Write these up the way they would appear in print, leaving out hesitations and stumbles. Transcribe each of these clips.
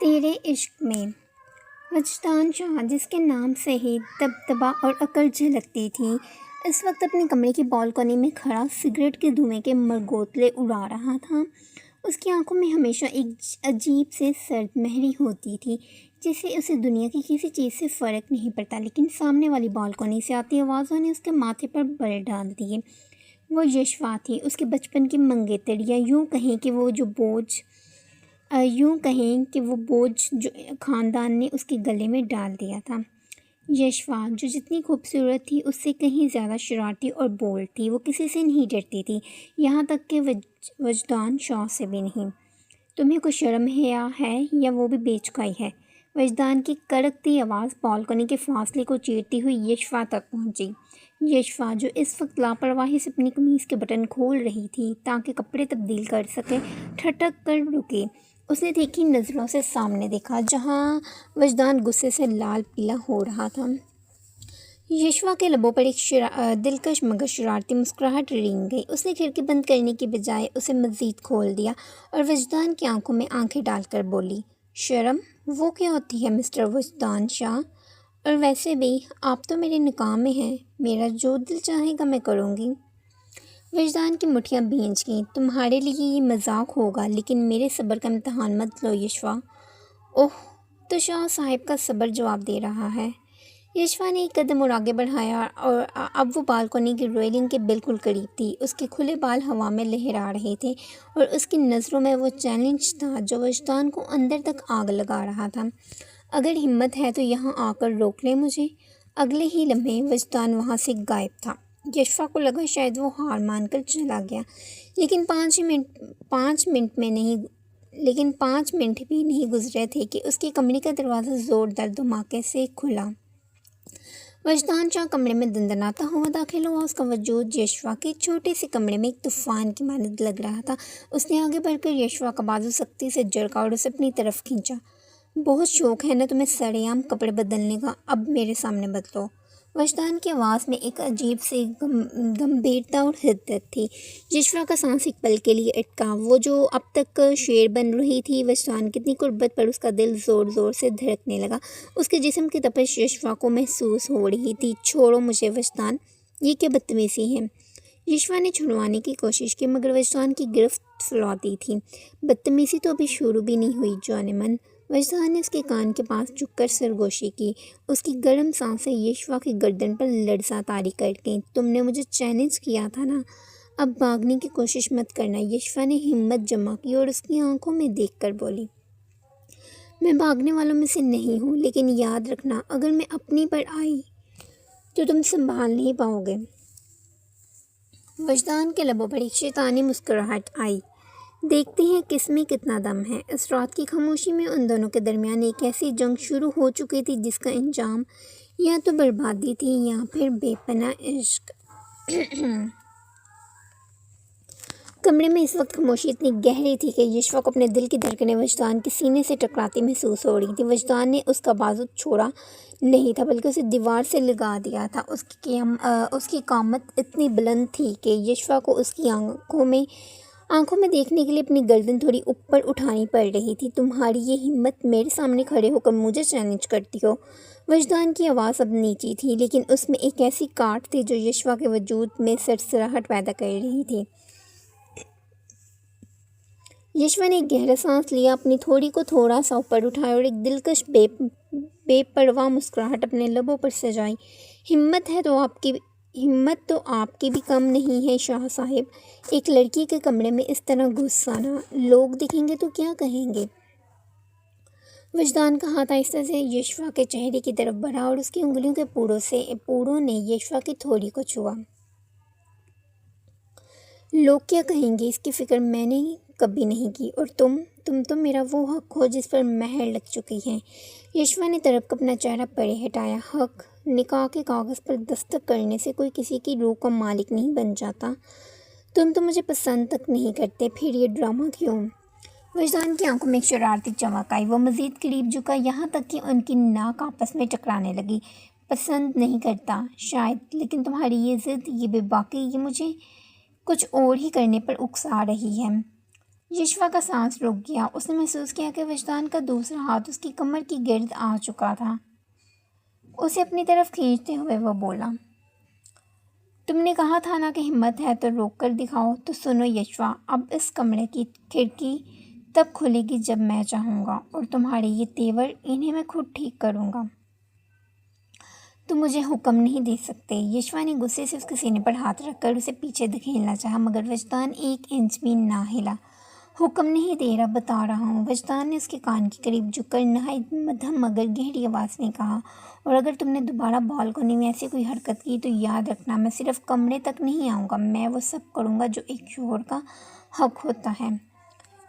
तेरे इश्क में। वजदान शाह, जिसके नाम से ही दबदबा और अकड़ झलकती थी, इस वक्त अपने कमरे की बालकनी में खड़ा सिगरेट के धुएं के मरगोतले उड़ा रहा था। उसकी आंखों में हमेशा एक अजीब से सर्द मेहरी होती थी, जिससे उसे दुनिया की किसी चीज़ से फ़र्क नहीं पड़ता। लेकिन सामने वाली बालकनी से आती आवाज़ों ने उसके माथे पर बल डाल दिए। वो यशवा थी, उसके बचपन की मंगेतर, या यूँ कहें कि वो बोझ जो ख़ानदान ने उसके गले में डाल दिया था। यशवा, जो जितनी खूबसूरत थी उससे कहीं ज़्यादा शरारती और बोल्ड थी। वो किसी से नहीं डरती थी, यहाँ तक कि वजदान शाह से भी नहीं। तुम्हें कुछ शर्म है या वो भी बेचकाई है? वजदान की कड़कती आवाज़ बालकनी के फासले को चीरती हुई यशवा तक पहुंची। यशवा, जो इस वक्त लापरवाही से अपनी कमीज़ के बटन खोल रही थी ताकि कपड़े तब्दील कर सके, ठटक कर रुकी। उसने तीखी नज़रों से सामने देखा, जहां वजदान गुस्से से लाल पीला हो रहा था। यशवा के लबों पर एक दिलकश मगर शरारती मुस्कुराहट रेंग गई। उसने खिड़की बंद करने की बजाय उसे मज़ीद खोल दिया और वजदान की आंखों में आंखें डालकर बोली, शर्म वो क्या होती है मिस्टर वजदान शाह? और वैसे भी आप तो मेरे निकाह में हैं, मेरा जो दिल चाहेगा मैं करूँगी। वजदान की मुठ्ठियाँ भींच गईं। तुम्हारे लिए ये मजाक होगा, लेकिन मेरे सब्र का इम्तहान मत लो यशवा। ओह, तो शाह साहिब का सब्र जवाब दे रहा है। यशवा ने एक कदम और आगे बढ़ाया और अब वो बालकनी की रेलिंग के बिल्कुल करीब थी। उसके खुले बाल हवा में लहरा रहे थे और उसकी नज़रों में वो चैलेंज था जो वजदान को अंदर तक आग लगा रहा था। अगर हिम्मत है तो यहाँ आकर रोक ले मुझे। अगले ही लम्हे वजदान वहाँ से गायब था। यशवा को लगा शायद वो हार मानकर चला गया, लेकिन 5 मिनट भी नहीं गुजरे थे कि उसके कमरे का दरवाज़ा ज़ोरदार धमाके से खुला। वजदान शाह कमरे में दंदनाता हुआ दाखिल हुआ। उसका वजूद यशवा के छोटे से कमरे में एक तूफान की मानद लग रहा था। उसने आगे बढ़कर यशवा का बाजू सख्ती से झटका और उसे अपनी तरफ खींचा। बहुत शौक है ना तुम्हें सरेआम कपड़े बदलने का, अब मेरे सामने बदलो। वजदान की आवाज़ में एक अजीब सी गंभीरता और हिद्दत थी। यशवा का सांस एक पल के लिए अटका। वो जो अब तक शेर बन रही थी, वजदान कितनी कुर्बत पर उसका दिल ज़ोर ज़ोर से धड़कने लगा। उसके जिस्म की तपश यशवा को महसूस हो रही थी। छोड़ो मुझे वजदान, ये क्या बदतमीज़ी है? यशवा ने छुड़वाने की कोशिश की, मगर वजदान की गिरफ्त फुलाती थी। बदतमीज़ी तो अभी शुरू भी नहीं हुई जानेमन। वजदान ने उसके कान के पास झुककर सरगोशी की। उसकी गर्म सांसें यशवा की गर्दन पर लड़सा तारी कर गईं। तुमने मुझे चैलेंज किया था ना, अब भागने की कोशिश मत करना। यशवा ने हिम्मत जमा की और उसकी आंखों में देखकर बोली, मैं भागने वालों में से नहीं हूँ, लेकिन याद रखना, अगर मैं अपनी पर आई तो तुम संभाल नहीं पाओगे। वजदान के लबों पर एक शैतानी मुस्कुराहट आई। देखते हैं किसमें कितना दम है। इस रात की खामोशी में उन दोनों के दरमियान एक ऐसी जंग शुरू हो चुकी थी जिसका अंजाम या तो बर्बादी थी या फिर बेपनाह इश्क। कमरे में इस वक्त खामोशी इतनी गहरी थी कि यशवा को अपने दिल की धड़कनें वजदान के सीने से टकराती महसूस हो रही थी। वजदान ने उसका बाजू छोड़ा नहीं था, बल्कि उसे दीवार से लगा दिया था। उसकी कामत इतनी बुलंद थी कि यशवा को उसकी आंखों में देखने के लिए अपनी गर्दन थोड़ी ऊपर उठानी पड़ रही थी। तुम्हारी ये हिम्मत, मेरे सामने खड़े होकर मुझे चैलेंज करती हो? वजदान की आवाज़ अब नीची थी, लेकिन उसमें एक ऐसी काट थी जो यशवा के वजूद में सरसराहट पैदा कर रही थी। यशवा ने एक गहरा सांस लिया, अपनी थोड़ी को थोड़ा सा ऊपर उठाया और एक दिलकश बेपरवाह मुस्कुराहट अपने लबों पर सजाई। हिम्मत तो आपकी भी कम नहीं है शाह साहिब। एक लड़की के कमरे में इस तरह घुस आना, लोग देखेंगे तो क्या कहेंगे? वजदान का हाथ आहिस्ता से यशवा के चेहरे की तरफ बढ़ा और उसकी उंगलियों के पूरों ने यशवा की थोड़ी को छुआ। लोग क्या कहेंगे, इसकी फिक्र मैंने कभी नहीं की, और तुम तो मेरा वो हक हो जिस पर महर लग चुकी है। यशवा ने तड़प अपना चेहरा परे हटाया। हक? निकाह के कागज़ पर दस्तखत करने से कोई किसी की रूह का मालिक नहीं बन जाता। तुम तो मुझे पसंद तक नहीं करते, फिर ये ड्रामा क्यों? वजदान की आंखों में एक शरारती चमक आई। वो मज़ीद करीब झुका, यहाँ तक कि उनकी नाक आपस में टकराने लगी। पसंद नहीं करता शायद, लेकिन तुम्हारी ये ज़िद, ये बेबाकी, ये मुझे कुछ और ही करने पर उकसा रही है। यशवा का सांस रुक गया। उसने महसूस किया कि वजदान का दूसरा हाथ उसकी कमर की गिर्द आ चुका था। उसे अपनी तरफ खींचते हुए वो बोला, तुमने कहा था ना कि हिम्मत है तो रोक कर दिखाओ। तो सुनो यशवा, अब इस कमरे की खिड़की तब खुलेगी जब मैं चाहूँगा, और तुम्हारे ये तेवर इन्हें मैं खुद ठीक करूँगा। तुम मुझे हुक्म नहीं दे सकते। यशवा ने गुस्से से उसके सीने पर हाथ रखकर उसे पीछे धकेलना चाहा, मगर वजदान 1 इंच भी ना हिला। हुक्म नहीं दे रहा, बता रहा हूँ। वजदान ने उसके कान के करीब झुककर नहायत मध्यम मगर गहरी आवाज़ में कहा, और अगर तुमने दोबारा बालकनी में ऐसी कोई हरकत की तो याद रखना, मैं सिर्फ कमरे तक नहीं आऊँगा, मैं वो सब करूँगा जो एक शोहर का हक होता है।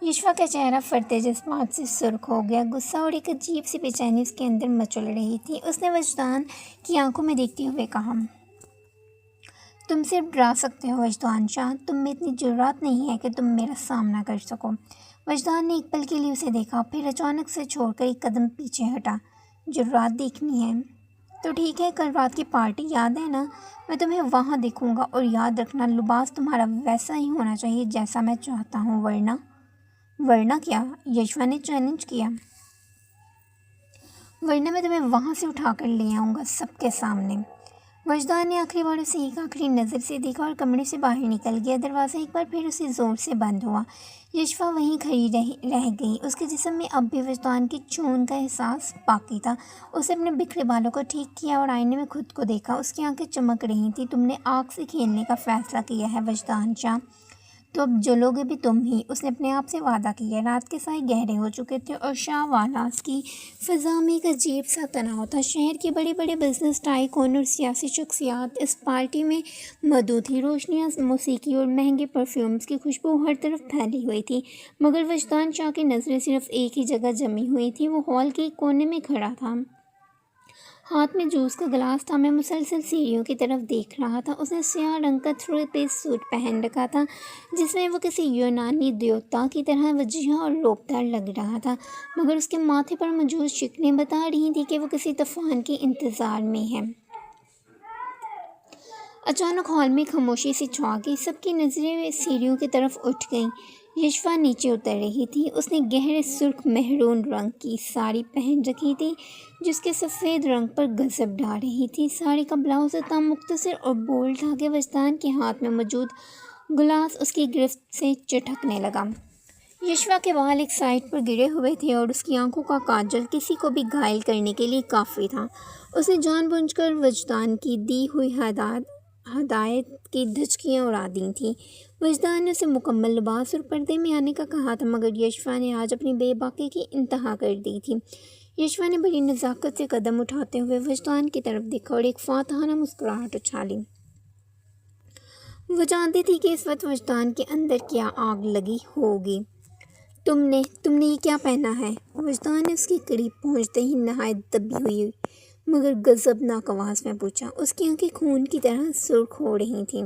यशवा का चेहरा फटते जज्बात से सुर्ख हो गया। गुस्सा और एक अजीब सी बेचैनी उसके अंदर मचल रही थी। उसने वजदान की आंखों में देखते हुए कहा, तुम सिर्फ डरा सकते हो वजदान शाह, तुम में इतनी जुर्रत नहीं है कि तुम मेरा सामना कर सको। वजदान ने एक पल के लिए उसे देखा, फिर अचानक से छोड़कर एक कदम पीछे हटा। जुर्रत देखनी है तो ठीक है, कल रात की पार्टी याद है ना? मैं तुम्हें वहाँ देखूँगा, और याद रखना लिबास तुम्हारा वैसा ही होना चाहिए जैसा मैं चाहता हूँ, वरना क्या? यशवा ने चैलेंज किया। वरना मैं तुम्हें वहाँ से उठाकर ले आऊँगा सबके सामने। वजदान ने आखिरी बार उसे एक आखिरी नज़र से देखा और कमरे से बाहर निकल गया। दरवाज़ा एक बार फिर उसे ज़ोर से बंद हुआ। यशवा वहीं खड़ी रह गई। उसके जिस्म में अब भी वजदान की चून का एहसास बाकी था। उसने अपने बिखरे बालों को ठीक किया और आईने में खुद को देखा। उसकी आंखें चमक रही थी। तुमने आग से खेलने का फ़ैसला किया है वजदान शाह, तो अब जलोगे भी तुम ही। उसने अपने आप से वादा किया। रात के साए गहरे हो चुके थे और शाहवालास की फ़िज़ा में एक अजीब सा तनाव था। शहर के बड़े बड़े बिजनेस टाइकून और सियासी शख्सियात इस पार्टी में मौजूद थी। रोशनियाँ, मौसीकी और महंगे परफ्यूम्स की खुशबू हर तरफ फैली हुई थी, मगर वजदान शाह की नज़रें सिर्फ एक ही जगह जमी हुई थी। वो हॉल के एक कोने में खड़ा था, हाथ में जूस का गिलास था। मैं मुसलसल सीढ़ियों की तरफ देख रहा था। उसने स्याह रंग का थ्री पीस सूट पहन रखा था, जिसमें वो किसी यूनानी देवता की तरह वजीह और लोकदार लग रहा था, मगर उसके माथे पर मौजूद शिकनें बता रही थी कि वो किसी तूफान के इंतज़ार में है। अचानक हॉल में खामोशी सी छा गई। सबकी नज़रें सीढ़ियों की तरफ उठ गईं। यशवा नीचे उतर रही थी। उसने गहरे सुर्ख मेहरून रंग की साड़ी पहन रखी थी, जिसके सफ़ेद रंग पर गजब डाल रही थी। साड़ी का ब्लाउज इतना मुख्तसर और बोल्ड था कि वजदान के हाथ में मौजूद गिलास उसकी गिरफ्त से चटकने लगा। यशवा के बाल एक साइड पर गिरे हुए थे और उसकी आंखों का काजल किसी को भी घायल करने के लिए काफ़ी था। उसने जानबूझकर वजदान की दी हुई हदायत की धचकियाँ उड़ा दी थीं। वजदान ने उसे मुकम्मल लिबास और पर्दे में आने का कहा था, मगर यशवा ने आज अपनी बेबाकी की इंतहा कर दी थी। यशवा ने बड़ी नज़ाकत से कदम उठाते हुए वजदान की तरफ देखा और एक फातहाना मुस्कुराहट उछाली। वो जानती थी कि इस वक्त वजदान के अंदर क्या आग लगी होगी। तुमने ये क्या पहना है? वजदान ने उसके करीब पहुंचते ही नहायत दबी हुई मगर गज़बनाक आवाज़ में पूछा। उसकी आंखें खून की तरह सुर्ख हो रही थीं।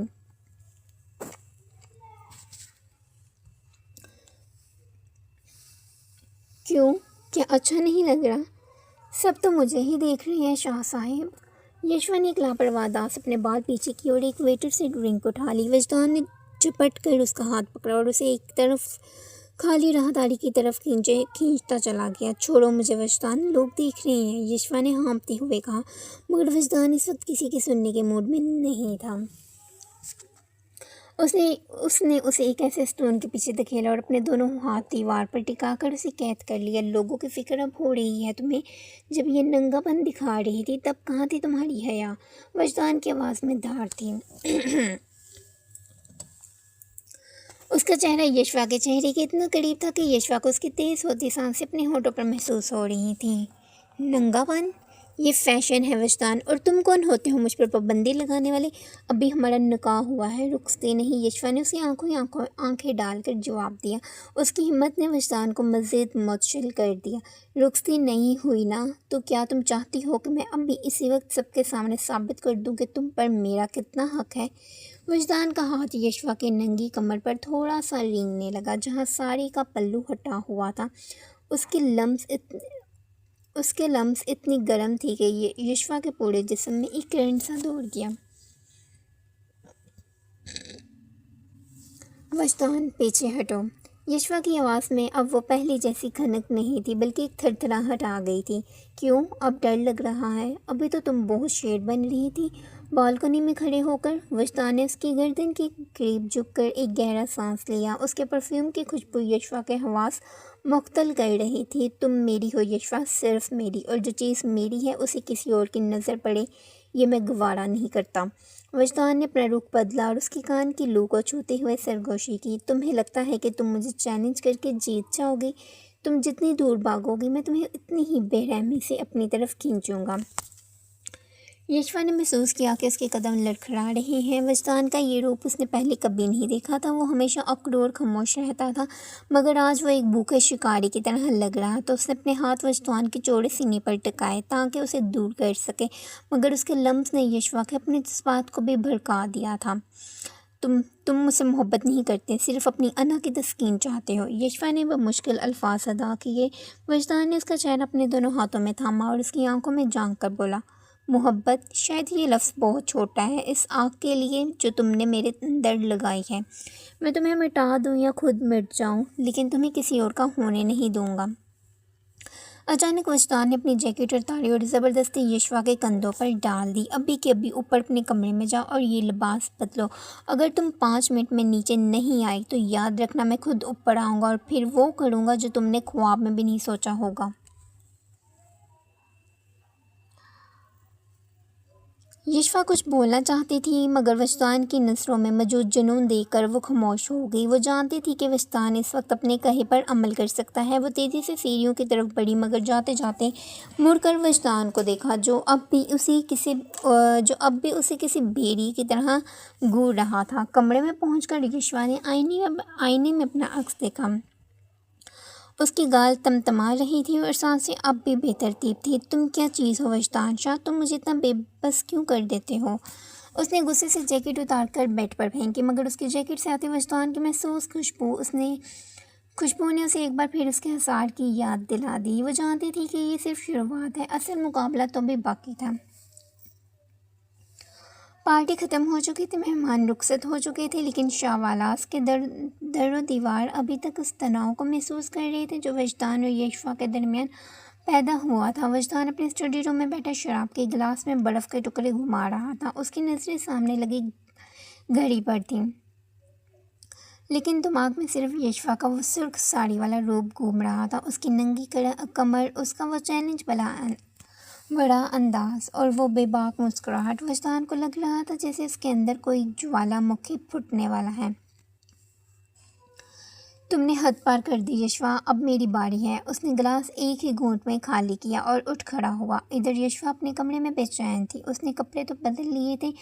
क्यों? क्या अच्छा नहीं लग रहा? सब तो मुझे ही देख रहे हैं शाह साहिब। यशवा ने एक लापरवाह दास अपने बाल पीछे की और एक वेटर से ड्रिंक उठा ली। वजदान ने झपट कर उसका हाथ पकड़ा और उसे एक तरफ खाली राहदारी की तरफ खींचता चला गया। छोड़ो मुझे वजदान, लोग देख रहे हैं, यशवा ने हाँफते हुए कहा, मगर वजदान इस वक्त किसी के सुनने के मूड में नहीं था। उसने उसे एक ऐसे स्टोन के पीछे धकेला और अपने दोनों हाथ दीवार पर टिकाकर उसे कैद कर लिया। लोगों की फिक्र अब हो रही है तुम्हें। जब ये नंगापन दिखा रही थी तब कहाँ थी तुम्हारी हया? वजदान की आवाज़ में धार थी। उसका चेहरा यशवा के चेहरे के इतना करीब था कि यशवा को उसकी तेज़ होती सांसें अपने होठों पर महसूस हो रही थीं। नंगापन? ये फैशन है वजदान, और तुम कौन होते हो मुझ पर पाबंदी लगाने वाले? अभी हमारा निकाह हुआ है, रुखसती नहीं। यशवा ने उसे आंखें डालकर जवाब दिया। उसकी हिम्मत ने वजदान को मज़ीद मुतशिल कर दिया। रुखसती नहीं हुई ना, तो क्या तुम चाहती हो कि मैं अभी इसी वक्त सबके सामने साबित कर दूं कि तुम पर मेरा कितना हक है? वजदान का हाथ यशवा के नंगी कमर पर थोड़ा सा रेंगने लगा, जहाँ साड़ी का पल्लू हटा हुआ था। उसके लम्स इतनी गर्म थी कि ये यशवा के पूरे जिस्म में एक करंट सा दौड़ गया। वजदान, पीछे हटो। यशवा की आवाज़ में अब वो पहले जैसी खनक नहीं थी, बल्कि एक थरथराहट आ गई थी। क्यों, अब डर लग रहा है? अभी तो तुम बहुत शेर बन रही थी। बालकनी में खड़े होकर वजदान ने उसकी गर्दन के करीब झुककर एक गहरा सांस लिया। उसके परफ्यूम की खुशबू यशवा के हवास मुख्तल कर रही थी। तुम मेरी हो यशवा, सिर्फ मेरी, और जो चीज़ मेरी है उसे किसी और की नज़र पड़े ये मैं गवारा नहीं करता। वजदान ने अपना रुख बदला और उसके कान की लू को छूते हुए सरगोशी की। तुम्हें लगता है कि तुम मुझे चैलेंज करके जीत जाओगी? तुम जितनी दूर भागोगी मैं तुम्हें उतनी ही बेरहमी से अपनी तरफ खींचूंगा। यशवा ने महसूस किया कि उसके कदम लड़खड़ा रहे हैं। वजदान का ये रूप उसने पहले कभी नहीं देखा था। वो हमेशा अकड़ और खामोश रहता था, मगर आज वो एक भूखे शिकारी की तरह लग रहा। तो उसने अपने हाथ वजदान के चौड़े सीने पर टिकाए ताकि उसे दूर कर सके, मगर उसके लम्स ने यशवा के अपने जज्बात को भी भड़का दिया था। तुम मुझसे मोहब्बत नहीं करते, सिर्फ अपनी अना की तस्कीन चाहते हो। यशवा ने वह मुश्किल अल्फाज अदा किए। वजदान ने उसका चेहरा अपने दोनों हाथों में थामा और उसकी आंखों में झांक कर बोला, मोहब्बत, शायद ये लफ्ज़ बहुत छोटा है इस आग के लिए जो तुमने मेरे अंदर लगाई है। मैं तुम्हें मिटा दूँ या खुद मिट जाऊँ, लेकिन तुम्हें किसी और का होने नहीं दूँगा। अचानक वजदान ने अपनी जैकेट उतारी और ज़बरदस्ती यशवा के कंधों पर डाल दी। अभी के अभी ऊपर अपने कमरे में जाओ और ये लिबास बदलो। अगर तुम 5 मिनट में नीचे नहीं आई तो याद रखना मैं खुद ऊपर आऊँगा और फिर वो करूँगा जो तुमने ख्वाब में भी नहीं सोचा होगा। यशवा कुछ बोलना चाहती थी, मगर वजदान की नज़रों में मौजूद जुनून देखकर वो खामोश हो गई। वो जानती थी कि वजदान इस वक्त अपने कहे पर अमल कर सकता है। वो तेज़ी से सीढ़ियों की तरफ बढ़ी, मगर जाते जाते मुड़कर वजदान को देखा, जो अब भी उसे किसी भेड़िए की तरह घूर रहा था। कमरे में पहुंचकर यशवा ने आईने में अपना अक्स देखा। उसकी गाल तमतमा रही थी और सांसें अब भी बेतरतीब थी। तुम क्या चीज़ हो वजदान शाह, तुम मुझे इतना बेबस क्यों कर देते हो? उसने गुस्से से जैकेट उतार कर बेड पर फेंकी, मगर उसकी जैकेट से आते वजदान की महसूस खुशबू ने उसे एक बार फिर उसके हसार की याद दिला दी। वो जानती थी कि ये सिर्फ शुरुआत है, असल मुकाबला तो भी बाकी था। पार्टी ख़त्म हो चुकी थी, मेहमान रुखसत हो चुके थे, लेकिन शाहवालास के दर दीवार अभी तक उस तनाव को महसूस कर रहे थे जो वजदान और यशवा के दरमियान पैदा हुआ था। वजदान अपने स्टडी रूम में बैठा शराब के गिलास में बर्फ़ के टुकड़े घुमा रहा था। उसकी नज़रें सामने लगी घड़ी पर थीं, लेकिन दिमाग में सिर्फ यशवा का वो सुर्ख साड़ी वाला रूप घूम रहा था। उसकी नंगी कमर, उसका वो चैलेंज बड़ा अंदाज और वो बेबाक मुस्कुराहट। वजदान को लग रहा था जैसे उसके अंदर कोई ज्वालामुखी फूटने वाला है। तुमने हद पार कर दी यशवा, अब मेरी बारी है। उसने गिलास एक ही घूंट में खाली किया और उठ खड़ा हुआ। इधर यशवा अपने कमरे में बेचैन थी। उसने कपड़े तो बदल लिए थे,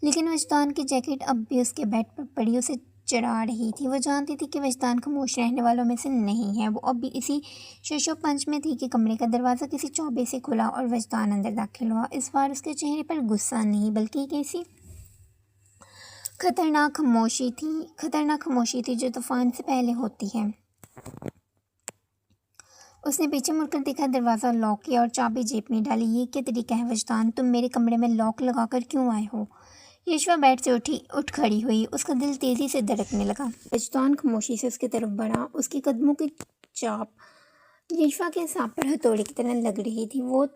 लेकिन वजदान की जैकेट अब भी उसके बेड पर पड़ी उसे चढ़ा रही थी। वो जानती थी कि वजदान खामोश रहने वालों में से नहीं है। वो अब भी इसी शशोपंच में थी कि कमरे का दरवाज़ा किसी चौबे से खुला और वजदान अंदर दाखिल हुआ। इस बार उसके चेहरे पर गुस्सा नहीं, बल्कि कैसी खतरनाक खामोशी थी जो तूफान से पहले होती है। उसने पीछे मुड़कर देखा, दरवाज़ा लॉक किया और चाबी जेब में डाली। ये क्या तरीका है वजदान, तुम मेरे कमरे में लॉक लगाकर क्यों आए हो? यशवा बेड से उठ खड़ी हुई। उसका दिल तेज़ी से धड़कने लगा। वजदान खामोशी से उसकी तरफ बढ़ा। उसके कदमों की चाप यशवा के सांप पर हथौड़े की तरह लग रही थी। वो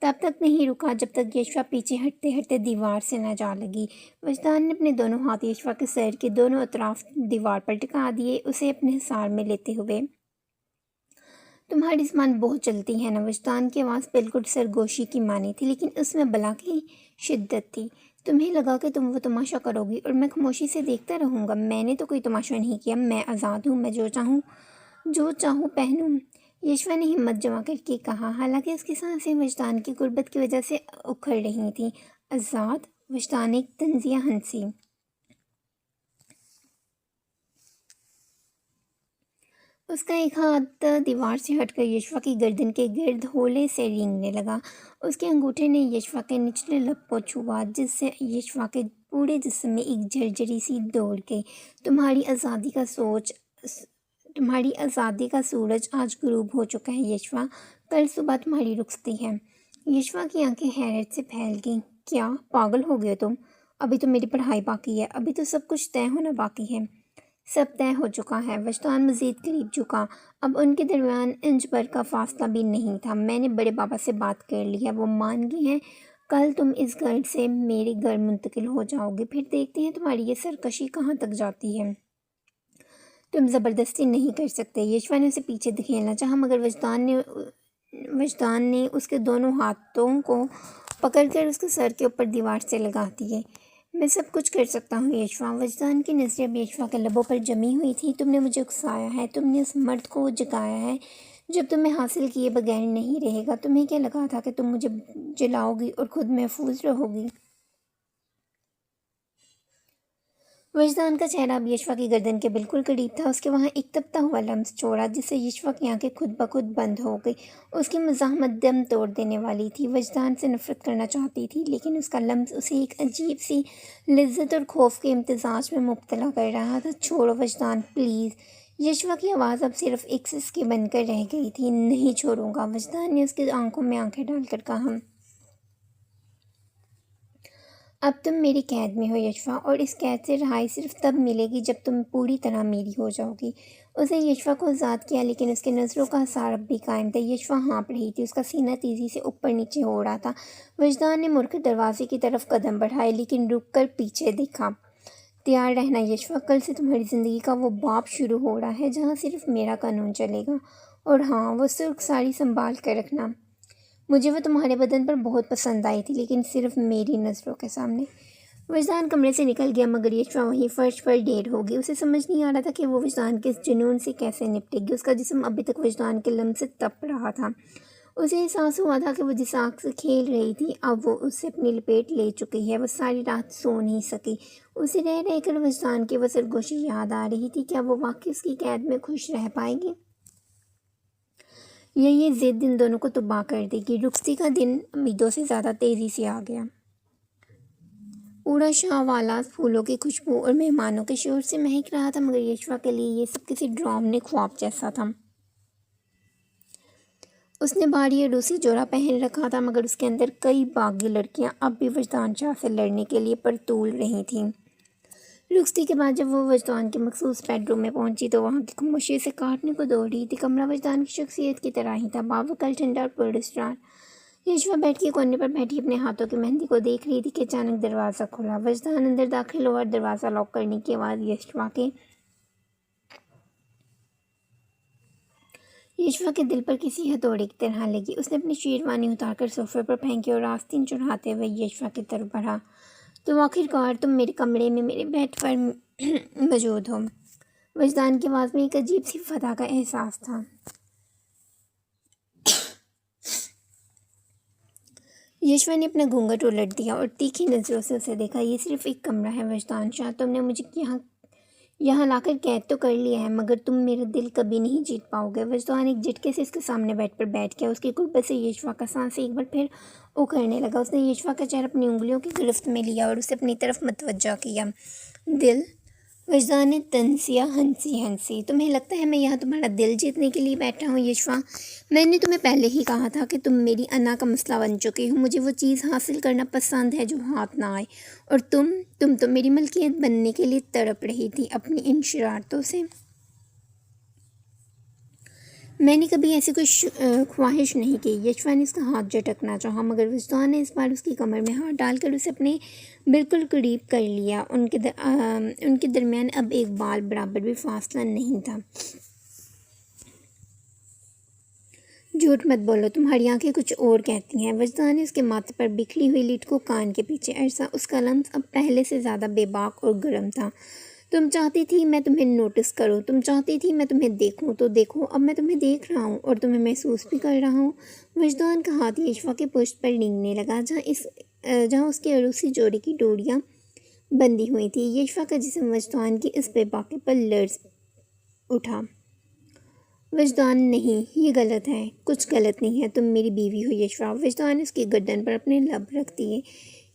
तब तक नहीं रुका जब तक यशवा पीछे हटते हटते दीवार से न जा लगी। वजदान ने अपने दोनों हाथ यशवा के सर के दोनों अतराफ दीवार पर टिका दिए, उसे अपने हिसार में लेते हुए। तुम्हारी ज़बान बहुत चलती है ना? वजदान की आवाज़ बिल्कुल सरगोशी की मानी थी, लेकिन उसमें बला की शिद्दत थी। तुम्हें लगा कि तुम वो तमाशा करोगी और मैं खामोशी से देखता रहूँगा? मैंने तो कोई तमाशा नहीं किया। मैं आज़ाद हूँ, मैं जो चाहूँ पहनूँ। यशवा ने हिम्मत जमा करके कहा, हालांकि उसकी सांसें वजदान की गुर्बत की वजह से उखड़ रही थीं। आज़ाद? वजदान एक तंजिया हंसी। उसका एक हाथ दीवार से हटकर यशवा की गर्दन के गिर्द होले से रेंगने लगा। उसके अंगूठे ने यशवा के निचले लब को छुआ, जिससे यशवा के पूरे जिस्म में एक झरझरी सी दौड़ गई। तुम्हारी आज़ादी का सूरज आज गुरूब हो चुका है यशवा, कल सुबह तुम्हारी रुखसती है। यशवा की आंखें हैरत से फैल गईं। क्या पागल हो गए तुम? अभी तो मेरी पढ़ाई बाकी है, अभी तो सब कुछ तय होना बाकी है। सब तय हो चुका है। वजदान मज़ीद करीब झुका। अब उनके दरमियान इंच भर का फासला भी नहीं था। मैंने बड़े पापा से बात कर ली है, वो मान गए हैं। कल तुम इस घर से मेरे घर मुंतकिल हो जाओगे, फिर देखते हैं तुम्हारी ये सरकशी कहाँ तक जाती है। तुम ज़बरदस्ती नहीं कर सकते। यशवा ने उसे पीछे धकेलना चाहा, मगर वजदान ने उसके दोनों हाथों को पकड़कर उसके सर के ऊपर दीवार से लगा दिए। मैं सब कुछ कर सकता हूँ यशवा। वजदान की नज़रें अब यशवा के लबों पर जमी हुई थी। तुमने मुझे उकसाया है, तुमने उस मर्द को जगाया है जब तुम्हें हासिल किए बगैर नहीं रहेगा। तुम्हें क्या लगा था कि तुम मुझे जलाओगी और खुद महफूज रहोगी। वजदान का चेहरा अब यशवा की गर्दन के बिल्कुल करीब था। उसके वहाँ एक तपता हुआ लम्स छोड़ा, जिससे यशवा की आंखें खुद ब खुद बंद हो गई। उसकी मज़ाहमत दम तोड़ देने वाली थी। वजदान से नफरत करना चाहती थी, लेकिन उसका लम्स उसे एक अजीब सी लज्जत और खौफ के इम्तिजाज में मुब्तला कर रहा था। छोड़ो वजदान, प्लीज़। यशवा की आवाज़ अब सिर्फ एक सिसकी बनकर रह गई थी। नहीं छोड़ूंगा, वजदान ने उसकी आंखों में आंखें डालकर कहा। अब तुम मेरी कैद में हो यशवा, और इस कैद से रिहाई सिर्फ तब मिलेगी जब तुम पूरी तरह मेरी हो जाओगी। उसने यशवा को आज़ाद किया, लेकिन उसके नज़रों का असर अब भी कायम था। यशवा हाँप रही थी, उसका सीना तेज़ी से ऊपर नीचे हो रहा था। वजदान ने मुड़कर दरवाजे की तरफ कदम बढ़ाए, लेकिन रुक कर पीछे देखा। तैयार रहना यशवा, कल से तुम्हारी ज़िंदगी का वो बाब शुरू हो रहा है जहाँ सिर्फ मेरा कानून चलेगा। और हाँ, वो सुर्ख साड़ी संभाल कर रखना। मुझे वो तुम्हारे बदन पर बहुत पसंद आई थी, लेकिन सिर्फ मेरी नज़रों के सामने। वजदान कमरे से निकल गया, मगर यशवा वहीं फर्श पर ढेर हो गई। उसे समझ नहीं आ रहा था कि वो वजदान के इस जुनून से कैसे निपटेगी। उसका जिस्म अभी तक वजदान के लम्स से तप रहा था। उसे एहसास हुआ था कि वो जिस आग से खेल रही थी, अब वो उससे अपनी लपेट ले चुकी है। वो सारी रात सो नहीं सकी। उसे रह रहकर वजदान की वो सरगोशी याद आ रही थी। क्या वो वाकई उसकी कैद में खुश रह पाएगी, ये ज़िद इन दोनों को तबाह कर देगी। रुखसी का दिन उम्मीदों से ज़्यादा तेज़ी से आ गया। पूरा शाह वाला फूलों की खुशबू और मेहमानों के शोर से महक रहा था, मगर यशवा के लिए ये सब किसी डरावने ख्वाब जैसा था। उसने भारी रूसी जोड़ा पहन रखा था, मगर उसके अंदर कई बागी लड़कियां अब भी वजदान शाह से लड़ने के लिए परतूल रही थीं। रुखसती के बाद जब वो वजदान के मखसूस बेडरूम में पहुंची, तो वहाँ की खामोशी से काटने को दौड़ रही थी। कमरा वजदान की शख्सियत की तरह ही था, बावकल, ठंडा और पुरस्कार। यशवा बेड के कोने पर बैठी अपने हाथों की मेहंदी को देख रही थी कि अचानक दरवाज़ा खुला। वजदान अंदर दाखिल हुआ और दरवाज़ा लॉक करने की आवाज़ यशवा के दिल पर किसी हथौड़े की तरह लगी। उसने अपनी शेरवानी उतारकर सोफे पर फेंकी और आस्तीन चढ़ाते हुए यशवा की तरफ बढ़ा। तो आखिरकार तुम मेरे कमरे में मेरे बेड पर मौजूद हो। वजदान की आवाज़ में एक अजीब सी फतह का एहसास था। यशवा ने अपना घूंघट उलट दिया और तीखी नज़रों से उसे देखा। ये सिर्फ एक कमरा है वजदान शाह, तुमने मुझे यहाँ लाकर कैद तो कर लिया है, मगर तुम मेरा दिल कभी नहीं जीत पाओगे। वजदान एक झटके से उसके सामने बेड पर बैठ गया। उसकी कुर्बत से यशवा का सांस एक बार फिर उखड़ने लगा। उसने यशवा का चेहरा अपनी उंगलियों की गिरफ्त में लिया और उसे अपनी तरफ मतवज्जा किया। दिल? वजदान ने तंसिया हंसी हंसी। तुम्हें लगता है मैं यहाँ तुम्हारा दिल जीतने के लिए बैठा हूँ यशवा? मैंने तुम्हें पहले ही कहा था कि तुम मेरी अना का मसला बन चुकी हो। मुझे वो चीज़ हासिल करना पसंद है जो हाथ ना आए, और तुम तो मेरी मलकियत बनने के लिए तड़प रही थी अपनी इन शरारतों से। मैंने कभी ऐसी कोई ख्वाहिश नहीं की। यशवा ने उसका हाथ झटकना चाहा, मगर वजदान ने इस बार उसकी कमर में हाथ डालकर उसे अपने बिल्कुल करीब कर लिया। उनके दरमियान अब एक बाल बराबर भी फासला नहीं था। झूठ मत बोलो, तुम्हारी आंखें कुछ और कहती हैं। वजदान ने उसके माथे पर बिखरी हुई लीट को कान के पीछे अरसा। उसका लम्स अब पहले से ज़्यादा बेबाक और गर्म था। तुम चाहती थी मैं तुम्हें नोटिस करूं, तुम चाहती थी मैं तुम्हें देखूं, तो देखो अब मैं तुम्हें देख रहा हूं और तुम्हें महसूस भी कर रहा हूं। वजदान का हाथ यशवा के पुष्ट पर रेंगने लगा, जहाँ उसके अरूसी जोड़े की डोरियां बंधी हुई थी। यशवा का जिस्म वजदान की इस बेबाकी पर लर्ज उठा। वजदान, नहीं, ये गलत है। कुछ गलत नहीं है, तुम मेरी बीवी हो यशवा। वजदान ने उसकी गर्दन पर अपने लब रख दिए।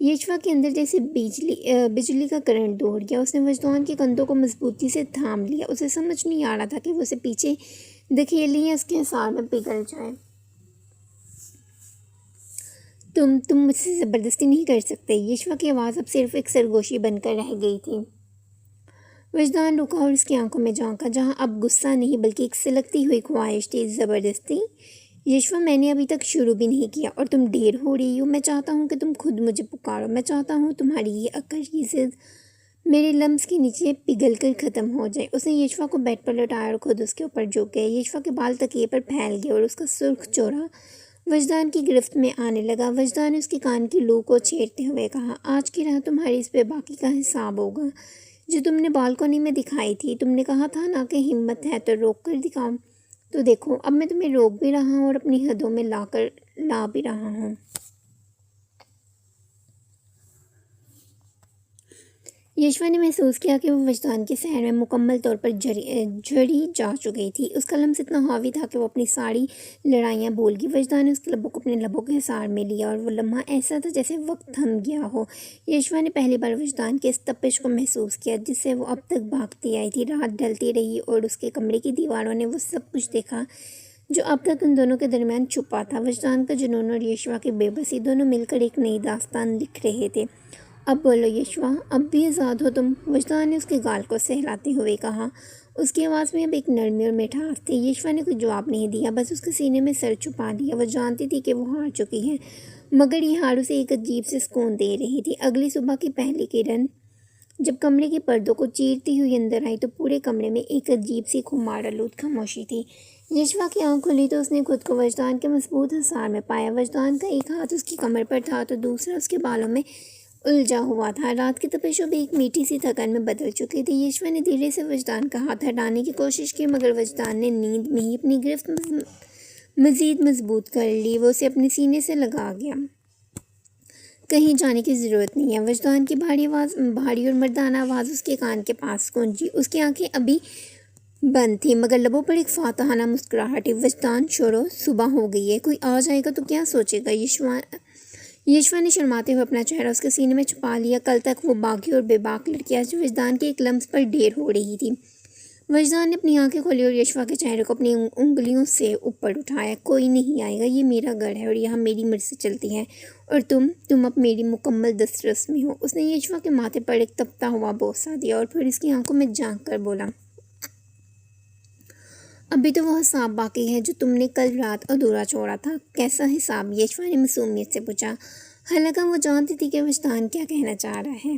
यशवा के अंदर जैसे बिजली का करंट दौड़ गया। उसने वजदान के कंधों को मजबूती से थाम लिया। उसे समझ नहीं आ रहा था कि वो उसे पीछे धकेले या उसके हिसार में पिघल जाए। तुम मुझसे ज़बरदस्ती नहीं कर सकते। यशवा की आवाज़ अब सिर्फ एक सरगोशी बनकर रह गई थी। वजदान रुका और उसकी आंखों में झांका, जहाँ अब गुस्सा नहीं बल्कि एक सिलकती हुई ख्वाहिश थी, ज़बरदस्ती। यशवा, मैंने अभी तक शुरू भी नहीं किया और तुम देर हो रही हो। मैं चाहता हूँ कि तुम खुद मुझे पुकारो। मैं चाहता हूँ तुम्हारी ये अकड़, ये ज़िद मेरे लम्स के नीचे पिघल कर ख़त्म हो जाए। उसने यशवा को बेड पर लटाया और खुद उसके ऊपर झुक गया। यशवा के बाल तकिए पर फैल गए और उसका सुर्ख चेहरा वजदान की गिरफ्त में आने लगा। वजदान ने उसके कान की लू को छेड़ते हुए कहा, आज की रात तुम्हारी इस बेबाकी का हिसाब होगा जो तुमने बालकनी में दिखाई थी। तुमने कहा था ना कि हिम्मत है तो रोक कर दिखाओ। तो देखो, अब मैं तुम्हें रोक भी रहा हूँ और अपनी हदों में ला भी रहा हूँ। यशवा ने महसूस किया कि वो वजदान के सहर में मुकम्मल तौर पर जड़ी जा चुकी थी। उसका लम्स इतना हावी था कि वो अपनी सारी लड़ाइयाँ भूल गई। वजदान ने उसके लबों को अपने लबों के हिसार में लिया और वो लम्हा ऐसा था जैसे वक्त थम गया हो। यशवा ने पहली बार वजदान के इस तपिश को महसूस किया जिससे वो अब तक भागती आई थी। रात ढलती रही और उसके कमरे की दीवारों ने वो सब कुछ देखा जो अब तक उन दोनों के दरमियान छुपा था। वजदान का जुनून और यशवा की बेबसी दोनों मिलकर एक नई दास्तान लिख रहे थे। अब बोलो यशवा, अब भी आज़ाद हो तुम। वजदान ने उसके गाल को सहलाते हुए कहा। उसकी आवाज़ में अब एक नरमी और मिठास थी। यशवा ने कोई जवाब नहीं दिया, बस उसके सीने में सर छुपा दिया। वह जानती थी कि वो हार चुकी है, मगर ये हार उसे एक अजीब से सुकून दे रही थी। अगली सुबह की पहली किरण जब कमरे के पर्दों को चीरती हुई अंदर आई तो पूरे कमरे में एक अजीब सी खुमार-आलूद खामोशी थी। यशवा की आंख खुली तो उसने खुद को वजदान के मजबूत हिसार में पाया। वजदान का एक हाथ उसकी कमर पर था तो दूसरा उसके बालों में उलझा हुआ था। रात की तपिश अब एक मीठी सी थकन में बदल चुकी थी। यशवा ने धीरे से वजदान का हाथ हटाने की कोशिश की, मगर वजदान ने नींद में ही अपनी गिरफ्त मज़ीद मजबूत कर ली। वो उसे अपने सीने से लगा गया। कहीं जाने की ज़रूरत नहीं है। वजदान की भारी और मर्दाना आवाज़ उसके कान के पास गूंजी। उसकी आंखें अभी बंद थी, मगर लबों पर एक फातहाना मुस्कुराहट। वजदान, छोड़ो, सुबह हो गई है, कोई आ जाएगा तो क्या सोचेगा। यशवा ने शर्माते हुए अपना चेहरा उसके सीने में छुपा लिया। कल तक वो बागी और बेबाक लड़की आज वजदान के एक लम्स पर ढेर हो रही थी। वजदान ने अपनी आंखें खोली और यशवा के चेहरे को अपनी उंगलियों से ऊपर उठाया। कोई नहीं आएगा, ये मेरा घर है और यहाँ मेरी मर्जी चलती है, और तुम अब मेरी मुकम्मल दस्तरस में हो। उसने यशवा के माथे पर एक तपता हुआ बोसा दिया और फिर इसकी आंखों में झांक कर बोला, अभी तो वह हिसाब बाकी है जो तुमने कल रात अधूरा छोड़ा था। कैसा हिसाब? यशवा ने मासूमियत से पूछा। हालांकि वो जानती थी कि वजदान क्या कहना चाह रहा है।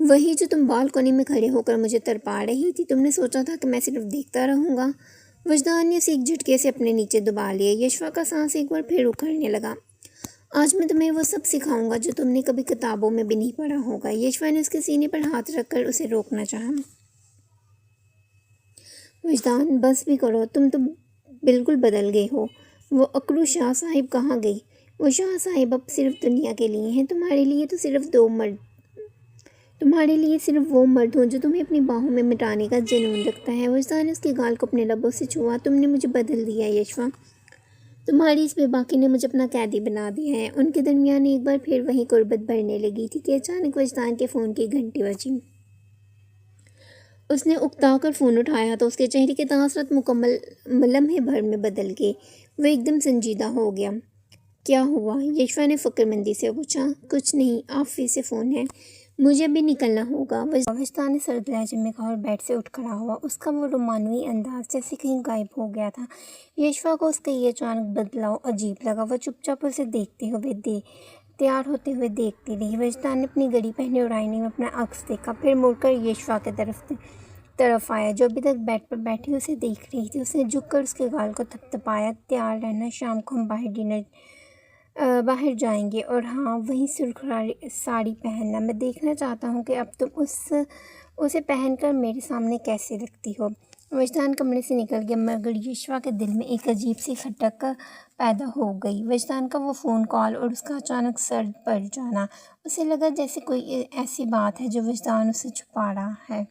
वही जो तुम बालकनी में खड़े होकर मुझे तरपा रही थी। तुमने सोचा था कि मैं सिर्फ देखता रहूँगा। वजदान ने उसे एक झटके से अपने नीचे दबा लिया। यशवा का सांस एक बार फिर उखड़ने लगा। आज मैं तुम्हें वो सब सिखाऊंगा जो तुमने कभी किताबों में भी नहीं पढ़ा होगा। यशवा ने उसके सीने पर हाथ रखकर उसे रोकना चाहा। वजदान, बस भी करो, तुम तो बिल्कुल बदल गए हो। वो अकरू शाह साहिब कहाँ गई? वो शाह साहिब अब सिर्फ दुनिया के लिए हैं। तुम्हारे लिए सिर्फ वो मर्द हो जो तुम्हें अपनी बाहों में मिटाने का जुनून रखता है। वजदान ने उसके गाल को अपने लबों से छुआ। तुमने मुझे बदल दिया यशवा। तुम्हारी इस बेबाकी ने मुझे अपना कैदी बना दिया है। उनके दरमियान एक बार फिर वही गुर्बत बढ़ने लगी थी कि अचानक वजदान के फ़ोन की घंटी बजी। उसने उकता कर फ़ोन उठाया तो उसके चेहरे के तासरात मुकम्मल लम्हे भर में बदल गए। वह एकदम संजीदा हो गया। क्या हुआ? यशवा ने फ़िक्रमंदी से पूछा। कुछ नहीं, आफिस से फ़ोन है, मुझे अभी निकलना होगा। वजदान ने सर्द लहजे में कहा और बेड से उठ खड़ा हुआ। उसका वो रोमानवी अंदाज जैसे कहीं गायब हो गया था। यशवा को उसका ये अचानक बदलाव अजीब लगा। वह चुपचाप उसे तैयार होते हुए देखती रही। वजदान ने अपनी घड़ी पहनी और आईने में अपना अक्स देखा, फिर मुड़कर यशवा के तरफ आया जो अभी तक बेड पर बैठी उसे देख रही थी। उसने झुककर उसके गाल को थपथपाया। तैयार रहना, शाम को हम बाहर जाएंगे, और हाँ, वही सुर्ख साड़ी पहनना। मैं देखना चाहता हूँ कि अब तुम उसे पहनकर मेरे सामने कैसे लगती हो। वजदान कमरे से निकल गया, मगर यशवा के दिल में एक अजीब सी खटक पैदा हो गई। वजदान का वो फ़ोन कॉल और उसका अचानक सर पड़ जाना, उसे लगा जैसे कोई ऐसी बात है जो वजदान उसे छुपा रहा है।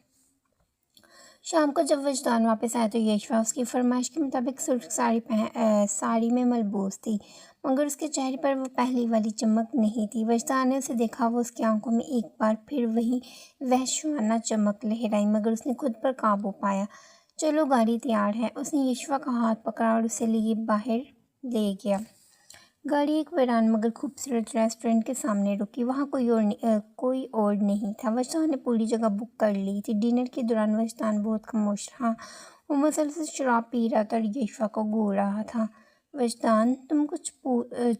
शाम को जब वजदान वापस आया तो यशवा उसकी फरमाइश के मुताबिक सुर्ख साड़ी में मलबूस थी, मगर उसके चेहरे पर वो पहली वाली चमक नहीं थी। वजदान ने उसे देखा। वो उसकी आंखों में एक बार फिर वही वहशाना चमक लहराई, मगर उसने खुद पर काबू पाया। चलो, गाड़ी तैयार है। उसने यशवा का हाथ पकड़ा और उसे लिए बाहर ले गया। गाड़ी एक वीरान मगर खूबसूरत रेस्टोरेंट के सामने रुकी। वहाँ कोई और नहीं था। वजदान ने पूरी जगह बुक कर ली थी। डिनर के दौरान वजदान बहुत खामोश रहा। वो मुसलसल शराब पी रहा था और यशफा को घूर रहा था। वजदान, तुम कुछ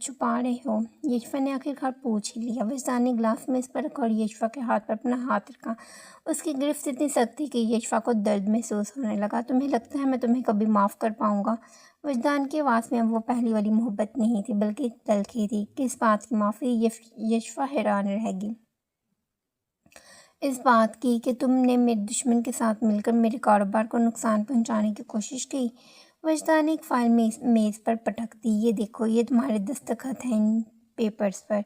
छुपा रहे हो? यशफा ने आखिरकार पूछ ही लिया। वजदान ने गिलास मेज पर रखा और यशफा के हाथ पर अपना हाथ रखा। उसकी गिरफ्त इतनी सख्त थी कि यशफा को दर्द महसूस होने लगा। तुम्हें लगता है मैं तुम्हें कभी माफ़ कर पाऊंगा? वजदान की आवाज़ में अब वो पहली वाली मोहब्बत नहीं थी बल्कि एक तलखी थी। किस बात की माफ़ी? यशफा हैरान रहेगी। इस बात की कि तुमने मेरे दुश्मन के साथ मिलकर मेरे कारोबार को नुकसान पहुंचाने की कोशिश की। वजदान ने एक फाइल मेज़ पर पटक दी। ये देखो, ये तुम्हारे दस्तखत हैं इन पेपर्स पर।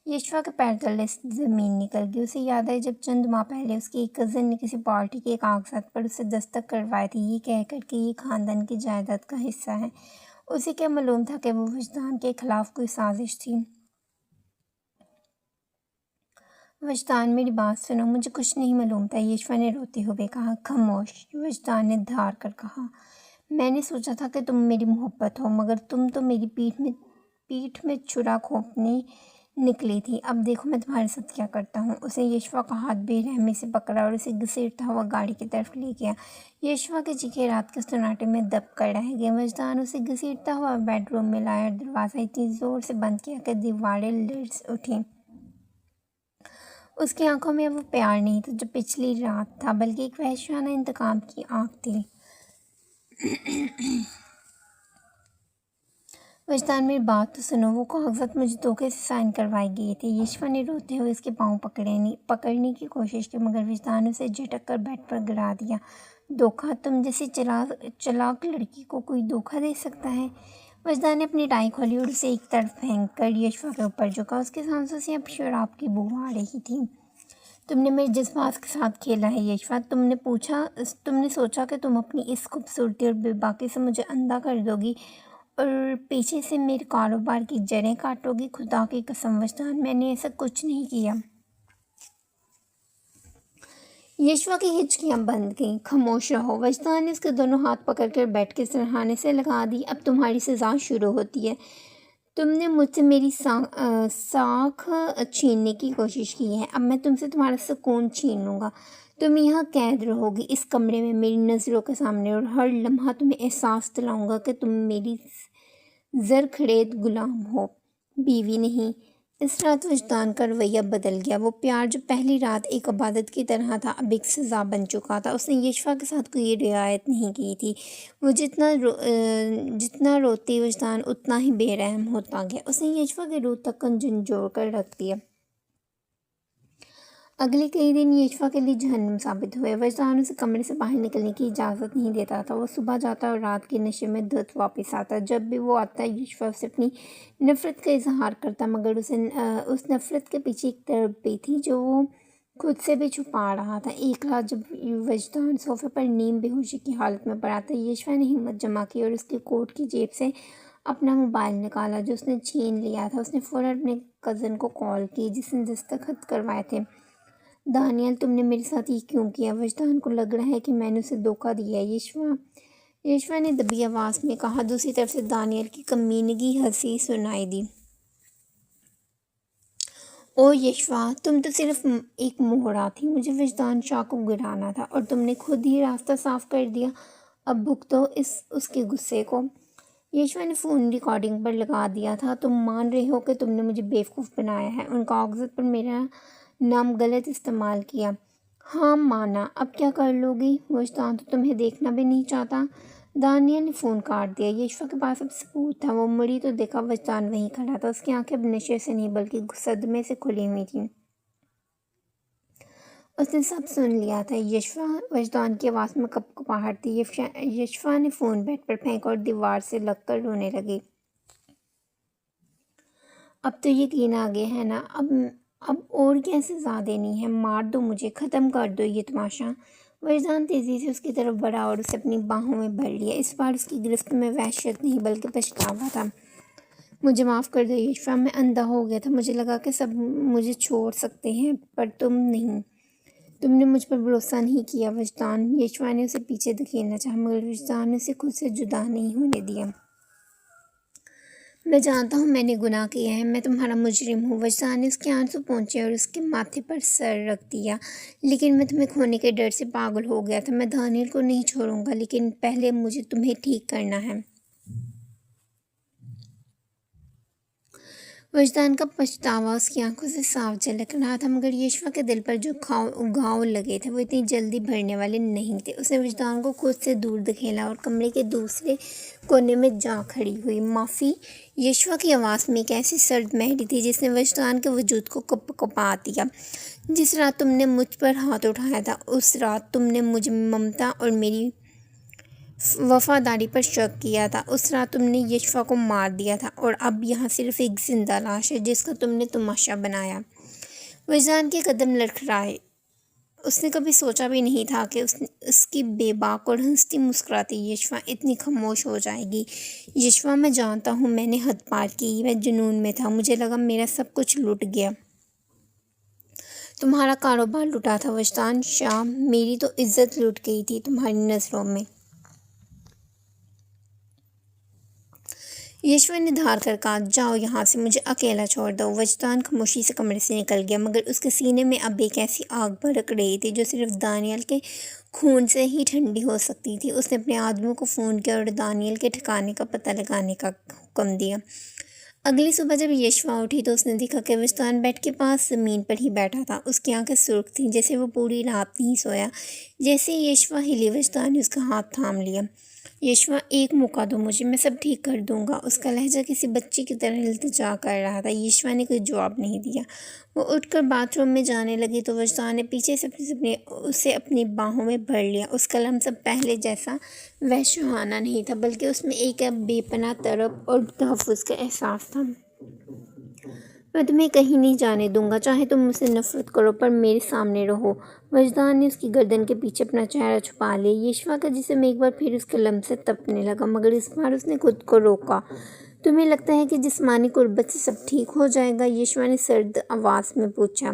यशफा के पैर तले से ज़मीन निकल गई। उसे याद है जब चंद माह पहले उसकी एक कज़न ने किसी पार्टी के कागजात पर उसे दस्तखत करवाए थे, ये कहकर कि ये खानदान की जायदाद का हिस्सा है। उसे क्या मालूम था कि वो वजदान के खिलाफ कोई साजिश थी। वजदान, मेरी बात सुनो, मुझे कुछ नहीं मालूम था, यशफा ने रोते हुए कहा। खामोश, वजदान ने धार कर कहा। मैंने सोचा था कि तुम मेरी मोहब्बत हो, मगर तुम तो मेरी पीठ में छुरा घोंपने निकली थी। अब देखो मैं तुम्हारे साथ क्या करता हूँ। उसे यशफा का हाथ बेरहमी से पकड़ा और उसे घसीटता हुआ गाड़ी की तरफ ले गया। यशफा के चीखे रात के सन्नाटे में दब कर रह गए। वजदान उसे घसीटता हुआ बेडरूम में लाया और दरवाज़ा इतनी ज़ोर से बंद किया कि दीवारें लर्ज़ उठी। उसकी आंखों में वो प्यार नहीं था जो पिछली रात था, बल्कि एक वहशियाना इंतकाम की आंख थी। वजदान, मेरी बात तो सुनो, वो कागजात मुझे धोखे से साइन करवाए गए थे। यशफा ने रोते हुए उसके पाँव पकड़ने की कोशिश की, मगर वजदान उसे झटक कर बेड पर गिरा दिया। धोखा? तुम जैसी चालाक लड़की को कोई धोखा दे सकता है? वजदान ने अपनी टाई खोली और उसे एक तरफ फेंक कर यशफा के ऊपर झुका। उसके सांसों से अब शराब की बू आ रही थी। तुमने मेरे जज्बात के साथ खेला है यशफा। तुमने सोचा कि तुम अपनी इस खूबसूरती और बेबाकी से मुझे अंधा कर दोगी और पीछे से मेरे कारोबार की जड़ें काटोगी। खुदा की कसम वजदान, मैंने ऐसा कुछ नहीं किया। यशवा की हिचकियां बंद गईं। खामोश रहो। वजदान ने उसके दोनों हाथ पकड़कर बेड के सिरहाने से लगा दी। अब तुम्हारी सज़ा शुरू होती है। तुमने मुझसे मेरी साख छीनने की कोशिश की है। अब मैं तुमसे तुम्हारा सुकून छीन लूँगा। तुम यहाँ कैद रहोगी इस कमरे में मेरी नज़रों के सामने, और हर लम्हा तुम्हें एहसास दिलाऊंगा कि तुम मेरी ज़रख़ुरेद गुलाम हो, बीवी नहीं। इस रात वजदान का रवैया बदल गया। वो प्यार जो पहली रात एक इबादत की तरह था, अब एक सज़ा बन चुका था। उसने यशफा के साथ कोई रियायत नहीं की थी। वो जितना रोती वजदान उतना ही बेरहम होता गया। उसने यशफा के रूह तक झंझोड़ कर रख दिया। अगले कई दिन यशफा के लिए जहन्नुम साबित हुए। वजदान उसे कमरे से बाहर निकलने की इजाज़त नहीं देता था। वो सुबह जाता और रात के नशे में धुत वापस आता। जब भी वो आता यशफा उसे अपनी नफ़रत का इजहार करता, मगर उस नफ़रत के पीछे एक तड़प भी थी जो वो खुद से भी छुपा रहा था। एक रात जब वजदान सोफे पर नीम बेहोशी की हालत में पड़ा था, यशफा ने हिम्मत जमा की और उसके कोट की जेब से अपना मोबाइल निकाला जो उसने छीन लिया था। उसने फ़ौरन अपने कज़न को कॉल की जिसने दस्तखत करवाए थे। दानियल, तुमने मेरे साथ ये क्यों किया? वजदान को लग रहा है कि मैंने उसे धोखा दिया है। यशवा ने दबी आवाज़ में कहा। दूसरी तरफ से दानियल की कमीनगी हंसी सुनाई दी। ओ यशवा, तुम तो सिर्फ एक मोहरा थी। मुझे वजदान शाह को गिराना था और तुमने खुद ही रास्ता साफ कर दिया। अब भुगतो उसके गुस्से को। यशवा ने फ़ोन रिकॉर्डिंग पर लगा दिया था। तुम मान रहे हो कि तुमने मुझे बेवकूफ़ बनाया है, उन कागज़ात पर मेरा नाम गलत इस्तेमाल किया। हाँ, माना। अब क्या कर लोगी? वजदान तो तुम्हें देखना भी नहीं चाहता। दानिया ने फ़ोन काट दिया। यशफा के पास अब सबूत था। वो मुड़ी तो देखा वजदान वहीं खड़ा था। उसकी आंखें अब नशे से नहीं बल्कि सदमे से खुली हुई थीं। उसने सब सुन लिया था। यशफा, वजदान की आवाज़ में कपकपाहट थी। यशफा ने फ़ोन बेड पर फेंका और दीवार से लगकर रोने लगी। अब तो यकीन आ गया है ना? अब और क्या सज़ा देनी है? मार दो मुझे, ख़त्म कर दो ये तमाशा। वजदान तेज़ी से उसकी तरफ बढ़ा और उसे अपनी बाहों में भर लिया। इस बार उसकी गिरफ्त में वहशत नहीं बल्कि पछतावा था। मुझे माफ़ कर दो यशफा, मैं अंधा हो गया था। मुझे लगा कि सब मुझे छोड़ सकते हैं, पर तुम नहीं। तुमने मुझ पर भरोसा नहीं किया वजदान। यशफा ने उसे पीछे धकेलना चाहा, मगर वजदान ने उसे खुद से जुदा नहीं होने दिया। मैं जानता हूँ मैंने गुनाह किया है, मैं तुम्हारा मुजरिम हूँ। वजदान ने उसके आंसू पहुँचे और उसके माथे पर सर रख दिया। लेकिन मैं तुम्हें खोने के डर से पागल हो गया था। मैं दानियल को नहीं छोड़ूंगा, लेकिन पहले मुझे तुम्हें ठीक करना है। वजदान का पछतावा उसकी आंखों से साफ झलक रहा था, मगर यशवा के दिल पर जो घाव लगे थे वो इतनी जल्दी भरने वाले नहीं थे। उसने वजदान को खुद से दूर धकेला और कमरे के दूसरे कोने में जा खड़ी हुई। माफ़ी। यशवा की आवाज़ में एक ऐसी सर्द मेहंदी थी जिसने वजदान के वजूद को कपा दिया। जिस रात तुमने मुझ पर हाथ उठाया था, उस रात तुमने मुझे ममता और मेरी वफादारी पर शक किया था। उस रात तुमने यशवा को मार दिया था और अब यहाँ सिर्फ एक जिंदा लाश है जिसका तुमने तमाशा बनाया। वजदान के कदम लड़खड़ाए। उसने कभी सोचा भी नहीं था कि उसकी बेबाक और हंसती मुस्कुराती यशवा इतनी खामोश हो जाएगी। यशवा, मैं जानता हूँ मैंने हद पार की। मैं जुनून में था। मुझे लगा मेरा सब कुछ लुट गया। तुम्हारा कारोबार लुटा था वजदान शाह। मेरी तो इज्जत लुट गई थी तुम्हारी नज़रों में। यशवा ने धार कर कहा, जाओ यहाँ से, मुझे अकेला छोड़ दो। वजदान खामोशी से कमरे से निकल गया, मगर उसके सीने में अब एक ऐसी आग भड़क रही थी जो सिर्फ दानियल के खून से ही ठंडी हो सकती थी। उसने अपने आदमियों को फ़ोन किया और दानियल के ठिकाने का पता लगाने का हुक्म दिया। अगली सुबह जब यशवा उठी तो उसने देखा कि वजदान बेड के पास ज़मीन पर ही बैठा था। उसकी आंखें सुर्ख थीं, जैसे वो पूरी रात नहीं सोया। जैसे ही यशवा हिली, वजदान ने उसका हाथ थाम लिया। यशवा, एक मौका दो मुझे, मैं सब ठीक कर दूंगा। उसका लहजा किसी बच्चे की तरह इल्तिजा कर रहा था। यशवा ने कोई जवाब नहीं दिया। वो उठकर बाथरूम में जाने लगी तो वजदान ने पीछे से उसे अपनी बाहों में भर लिया। उसका लम्स अब पहले जैसा वहशुहाना नहीं था, बल्कि उसमें एक बेपनाह तड़प और तहफ़्फ़ुज़ का एहसास था। मैं तुम्हें कहीं नहीं जाने दूंगा, चाहे तुम मुझसे नफरत करो, पर मेरे सामने रहो। वजदान ने उसकी गर्दन के पीछे अपना चेहरा छुपा लिया। यशवा का जिस्म एक बार फिर उसके लम्ब से तपने लगा, मगर इस बार उसने खुद को रोका। तुम्हें लगता है कि जिस्मानी कुर्बत से सब ठीक हो जाएगा? यशवा ने सर्द आवाज़ में पूछा।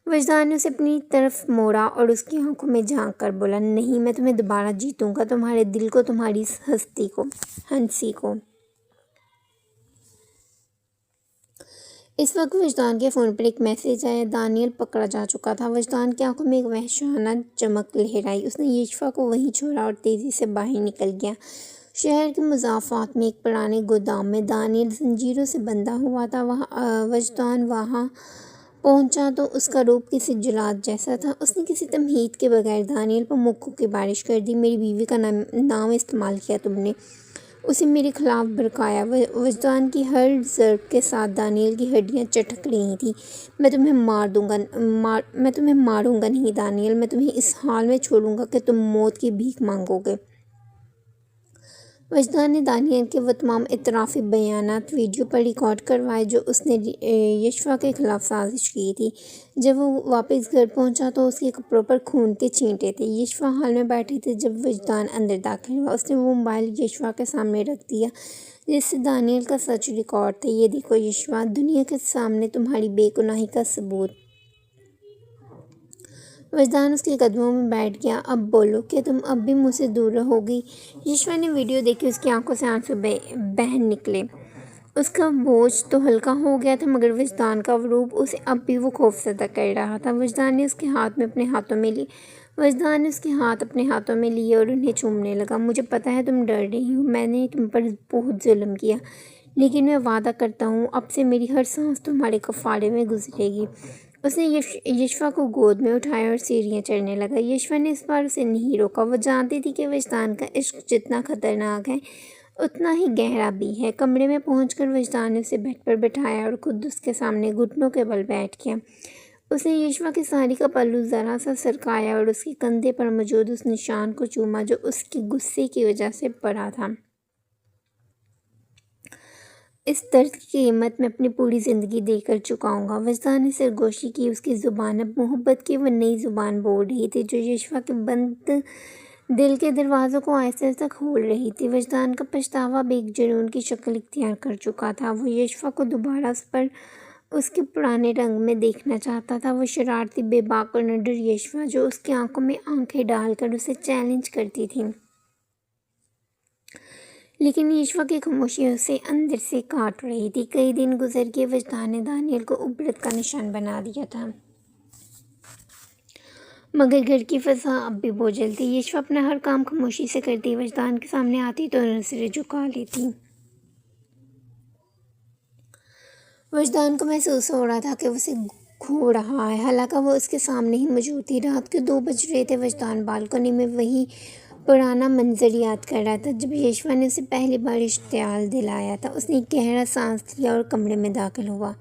वजदान ने उसे अपनी तरफ मोड़ा और उसकी आंखों में झांक कर बोला, नहीं, मैं तुम्हें दोबारा जीतूंगा, तुम्हारे दिल को, तुम्हारी हंसी को। इस वक्त वजदान के फ़ोन पर एक मैसेज आया। दानियल पकड़ा जा चुका था। वजदान की आंखों में एक वहशाना चमक लहराई। उसने यशवा को वहीं छोड़ा और तेज़ी से बाहर निकल गया। शहर के मुज़ाफ़ात में एक पुराने गोदाम में दानियल जंजीरों से बंधा हुआ था। वजदान वहाँ पहुँचा तो उसका रूप किसी जुलाद जैसा था। उसने किसी तमहीद के बगैर दानियल पर मुक्कों की बारिश कर दी। मेरी बीवी का नाम इस्तेमाल किया तुमने, उसे मेरे खिलाफ भड़काया। वजदान की हर ज़र्ब के साथ दानियल की हड्डियां चटक रही थी। मैं तुम्हें मैं तुम्हें मारूंगा नहीं दानियल, मैं तुम्हें इस हाल में छोड़ूंगा कि तुम मौत की भीख मांगोगे। वजदान ने दानियल के वो तमाम इतराफ़ी बयानात वीडियो पर रिकॉर्ड करवाए जो उसने यशवा के ख़िलाफ़ साजिश की थी। जब वो वापस घर पहुंचा तो उसके कपड़ों पर खून के छींटे थे। यशवा हाल में बैठी थी जब वजदान अंदर दाखिल हुआ। उसने वो मोबाइल यशवा के सामने रख दिया जिससे दानियल का सच रिकॉर्ड था। ये देखो यशवा, दुनिया के सामने तुम्हारी बेगुनाही का सबूत। वजदान उसके कदमों में बैठ गया। अब बोलो, क्या तुम अब भी मुझसे दूर रहोगी? यशवा ने वीडियो देखी। उसकी आंखों से आंसू बहन निकले। उसका बोझ तो हल्का हो गया था, मगर वजदान का रूप उसे अब भी वो खौफज़दा कर रहा था। वजदान ने उसके हाथ अपने हाथों में लिए और उन्हें चूमने लगा। मुझे पता है तुम डर रही हो, मैंने तुम पर बहुत जुल्म किया, लेकिन मैं वादा करता हूँ अब से मेरी हर सांस तुम्हारे कफ़ारे में गुजरेगी। उसने यशवा को गोद में उठाया और सीढ़ियाँ चढ़ने लगा। यशवा ने इस बार उसे नहीं रोका। वो जानती थी कि वजदान का इश्क जितना खतरनाक है उतना ही गहरा भी है। कमरे में पहुंचकर वजदान ने उसे बेड पर बिठाया और खुद उसके सामने घुटनों के बल बैठ गया। उसने यशवा की साड़ी का पल्लू ज़रा सा सरकाया और उसके कंधे पर मौजूद उस निशान को चूमा जो उसके गुस्से की वजह से पड़ा था। इस दर्द की कीमत मैं अपनी पूरी ज़िंदगी देकर चुकाऊंगा। वजदान ने सरगोशी की। उसकी ज़ुबान अब मोहब्बत की वो नई ज़ुबान बोल रही थी जो यशवा के बंद दिल के दरवाज़ों को आहिस्ता आहिस्ता खोल रही थी। वजदान का पछतावा भी एक जुनून की शक्ल इख्तियार कर चुका था। वो यशवा को दोबारा उस पर उसके पुराने रंग में देखना चाहता था। वो शरारती, बेबाक और निडर यशवा जो उसकी आंखों में आंखें डालकर उसे चैलेंज करती थी। लेकिन यशवा की खामोशी उसे अंदर से काट रही थी। कई दिन गुजर गए, वजदान ने दानियल को उबरत का निशान बना दिया था, मगर घर की फ़ज़ा अब भी बोझिल थी। यशवा अपना हर काम खामोशी से करती, वजदान के सामने आती तो नज़रें झुका लेती। वजदान को महसूस हो रहा था कि वो उसे खो रहा है, हालांकि वो उसके सामने ही मौजूद थी। रात के 2 बज रहे थे। वजदान बालकनी में वही पुराना मंजर याद कर रहा था जब यशवा ने उसे पहली बार इश्तियाल दिलाया था। उसने एक गहरा सांस लिया और कमरे में दाखिल हुआ।